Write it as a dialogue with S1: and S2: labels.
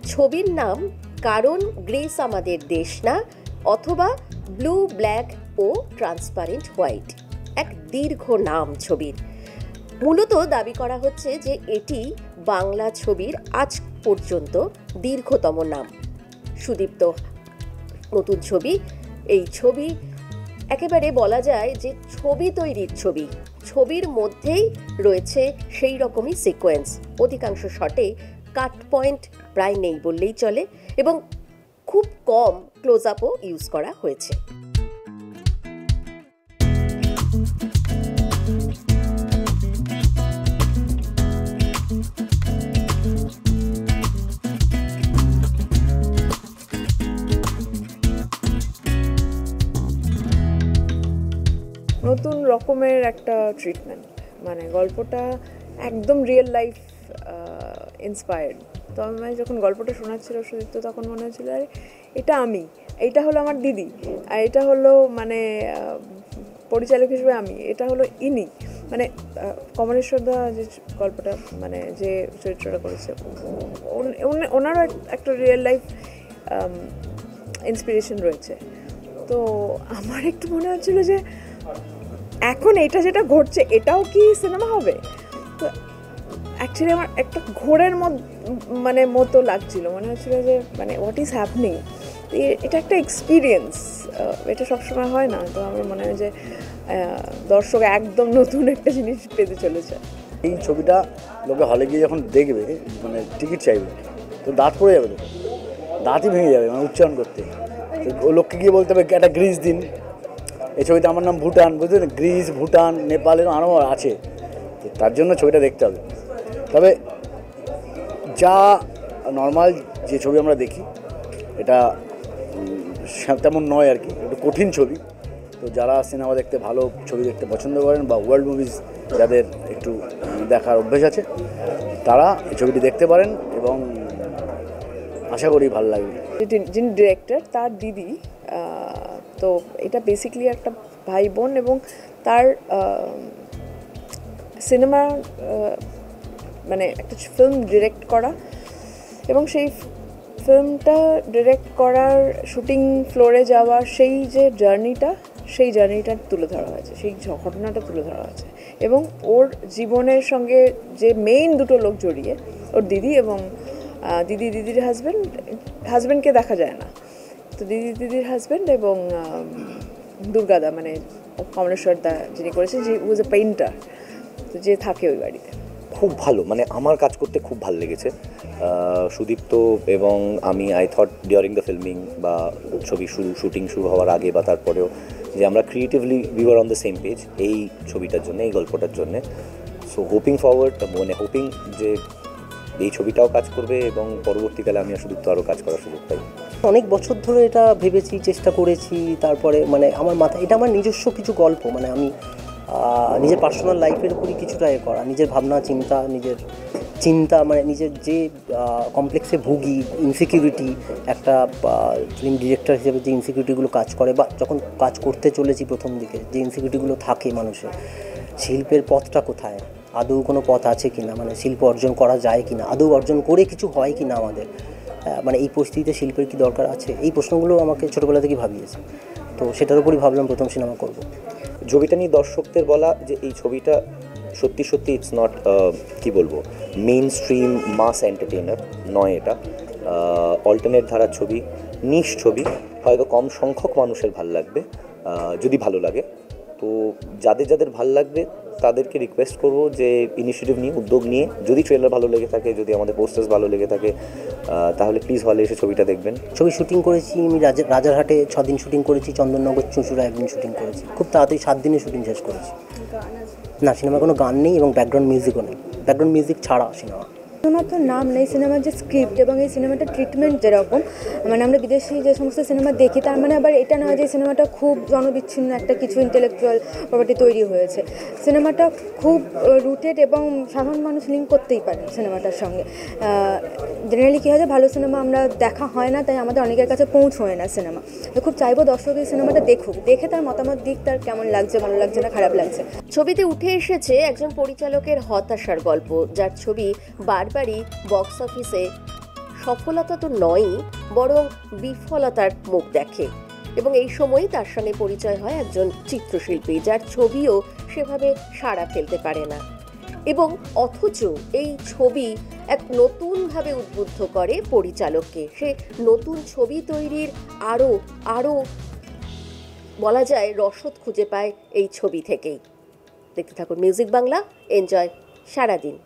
S1: ছবির নাম কারণ গ্রেস আমাদের দেশ না, অথবা ব্লু ব্ল্যাক ও ট্রান্সপারেন্ট হোয়াইট। এক দীর্ঘ নাম ছবির। মূলত দাবি করা হচ্ছে যে এটি বাংলা ছবির আজ পর্যন্ত দীর্ঘতম নাম। সুদীপ্ত নতুন ছবি, এই ছবি একেবারে বলা যায় যে ছবি তৈরির ছবি। ছবির মধ্যেই রয়েছে সেই রকমই সিকোয়েন্স। অধিকাংশ শটে কাট পয়েন্ট প্রায় নেই বললেই চলে, এবং খুব কম ক্লোজ আপও ইউজ করা হয়েছে।
S2: নতুন রকমের একটা ট্রিটমেন্ট, মানে গল্পটা একদম রিয়েল লাইফ ইন্সপায়ার্ড। তো আমি যখন গল্পটা শোনাচ্ছিল সুদীপ্ত, তখন মনে হচ্ছিল আরে এটা আমি, এইটা হলো আমার দিদি, আর এটা হলো মানে পরিচালক হিসেবে আমি, এটা হলো ইনি, মানে কমলেশ্বর দা যে গল্পটা মানে যে চরিত্রটা করেছে ওনারও একটা রিয়েল লাইফ ইন্সপিরেশন রয়েছে। তো আমার একটু মনে হচ্ছিল যে এখন এটা যেটা ঘটছে এটাও কি সিনেমা হবে। তো অ্যাকচুয়ালি আমার একটা ঘোরের মানে মতো লাগছিল, মনে হচ্ছিল যে মানে হোয়াট ইজ হ্যাপনিং। এটা একটা এক্সপিরিয়েন্স, এটা সবসময় হয় না। তো আমার মনে হয় যে দর্শক একদম নতুন একটা জিনিস পেতে চলেছে।
S3: এই ছবিটা লোকে হলে গিয়ে যখন দেখবে, মানে টিকিট চাইবে, তো দাঁত পড়ে যাবে, দাঁতই ভেঙে যাবে মানে উচ্চারণ করতে। ও লোককে গিয়ে বলতে হবে একটা গ্রিস দিন। এই ছবিতে আমার নাম ভুটান, বুঝলেন? গ্রিস, ভুটান, নেপালের আরও আছে, তো তার জন্য ছবিটা দেখতে হবে। তবে যা নর্মাল যে ছবি আমরা দেখি এটা তেমন নয় আর কি, একটু কঠিন ছবি। তো যারা সিনেমা দেখতে, ভালো ছবি দেখতে পছন্দ করেন বা ওয়ার্ল্ড মুভিজ যাদের একটু দেখার অভ্যেস আছে, তারা এই ছবিটি দেখতে পারেন এবং আশা করি ভালো লাগবে।
S2: যিনি ডিরেক্টর তার দিদি, তো এটা বেসিক্যালি একটা ভাই বোন এবং তার সিনেমা মানে একটা ফিল্ম ডিরেক্ট করা, এবং সেই ফিল্মটা ডিরেক্ট করার শুটিং ফ্লোরে যাওয়ার সেই যে জার্নিটা তুলে ধরা হয়েছে, সেই ঘটনাটা তুলে ধরা হয়েছে। এবং ওর জীবনের সঙ্গে যে মেইন দুটো লোক জড়িয়ে, ওর দিদি এবং দিদির হাজব্যান্ডকে দেখা যায় না, তো দিদির হাজব্যান্ড এবং দুর্গাদা মানে কমলেশ্বর দা যিনি করেছেন, যে ওয়াজ এ পেইন্টার, তো যে থাকে ওই বাড়িতে।
S4: খুব ভালো, মানে আমার কাজ করতে খুব ভালো লেগেছে। সুদীপ্ত এবং আমি I thought during the filming বা ছবি শুটিং শুরু হওয়ার আগে বা তারপরেও যে আমরা creatively we were on the same page এই ছবিটার জন্য, এই গল্পটার জন্যে। সো হোপিং ফরওয়ার্ড, মানে হোপিং যে এই ছবিটাও কাজ করবে এবং পরবর্তীকালে আমি সুদীপ্ত আরও কাজ করার সুযোগ পাই।
S5: অনেক বছর ধরে এটা ভেবেছি, চেষ্টা করেছি। তারপরে মানে আমার মাথায় এটা আমার নিজস্ব কিছু গল্প, মানে আমি নিজের পার্সোনাল লাইফের উপরই কিছুটা করা, নিজের ভাবনা চিন্তা মানে নিজের যে কমপ্লেক্সে ভুগি, ইনসিকিউরিটি, একটা ফিল্ম ডিরেক্টর হিসেবে যে ইনসিকিউরিটিগুলো কাজ করে বা যখন কাজ করতে চলেছি প্রথম দিকে যে ইনসিকিউরিটিগুলো থাকে মানুষের, শিল্পের পথটা কোথায়, আদৌ কোনো পথ আছে কি না, মানে শিল্প অর্জন করা যায় কি না, আদৌ অর্জন করে কিছু হয় কি না আমাদের, মানে এই পরিস্থিতিতে শিল্পের কি দরকার আছে, এই প্রশ্নগুলো আমাকে ছোটোবেলা থেকেই ভাবিয়েছে। তো সেটার উপরই ভাবলাম প্রথম সিনেমা করব।
S4: ছবিটা নিয়ে দর্শকদের বলা যে এই ছবিটা সত্যি ইটস নট কি বলবো, মেইন স্ট্রিম মাস এন্টারটেইনার নয়, এটা অল্টারনেট ধারার ছবি, নিশ ছবি, হয়তো কম সংখ্যক মানুষের ভাল লাগবে। যদি ভালো লাগে, তো যাদের ভাল লাগবে তাদেরকে রিকোয়েস্ট করব যে ইনিশিয়েটিভ নিয়ে, উদ্যোগ নিয়ে, যদি ট্রেলার ভালো লেগে থাকে, যদি আমাদের পোস্টার্স ভালো লেগে থাকে, তাহলে প্লিজ হলে এসে ছবিটা দেখবেন।
S5: ছবি শুটিং করেছি আমি রাজারহাটে 6 দিন শুটিং করেছি, চন্দননগর চুঁচুড়া 1 দিন শুটিং করেছি, খুব তাড়াতাড়ি 7 দিনে শুটিং শেষ করেছি। না, সিনেমায় কোনো গান নেই এবং ব্যাকগ্রাউন্ড মিউজিকও নেই, ব্যাকগ্রাউন্ড মিউজিক ছাড়া সিনেমা।
S6: শুধুমাত্র নাম নেই, সিনেমার যে স্ক্রিপ্ট এবং এই সিনেমাটার ট্রিটমেন্ট যেরকম, মানে আমরা বিদেশি যে সমস্ত সিনেমা দেখি, তার মানে আবার এটা নয় যে সিনেমাটা খুব জনবিচ্ছিন্ন একটা কিছু ইন্টেলেকচুয়াল প্রপার্টি তৈরি হয়েছে। সিনেমাটা খুব রুটেড এবং সাধারণ মানুষ লিঙ্ক করতেই পারে সিনেমাটার সঙ্গে। জেনারেলি কী হয় যে ভালো সিনেমা আমরা দেখা হয় না, তাই আমাদের অনেকের কাছে পৌঁছয় না সিনেমা। তো খুব চাইবো দর্শক এই সিনেমাটা দেখুক, দেখে তার মতামত দিক, তার কেমন লাগছে, ভালো লাগছে না খারাপ লাগছে।
S1: ছবিতে উঠে এসেছে একজন পরিচালকের হতাশার গল্প, যার ছবি বারবারই বক্স অফিসে সফলতা তো নয়ই, বরং বিফলতার মুখ দেখে। এবং এই সময়ই তার সঙ্গে পরিচয় হয় একজন চিত্রশিল্পী, যার ছবিও সেভাবে সাড়া ফেলতে পারে না। এবং অথচ এই ছবি এক নতুনভাবে উদ্বুদ্ধ করে পরিচালককে। সে নতুন ছবি তৈরির আরও বলা যায় রসদ খুঁজে পায় এই ছবি থেকেই। দেখতে থাকুন মিউজিক বাংলা, এনজয় সারাদিন।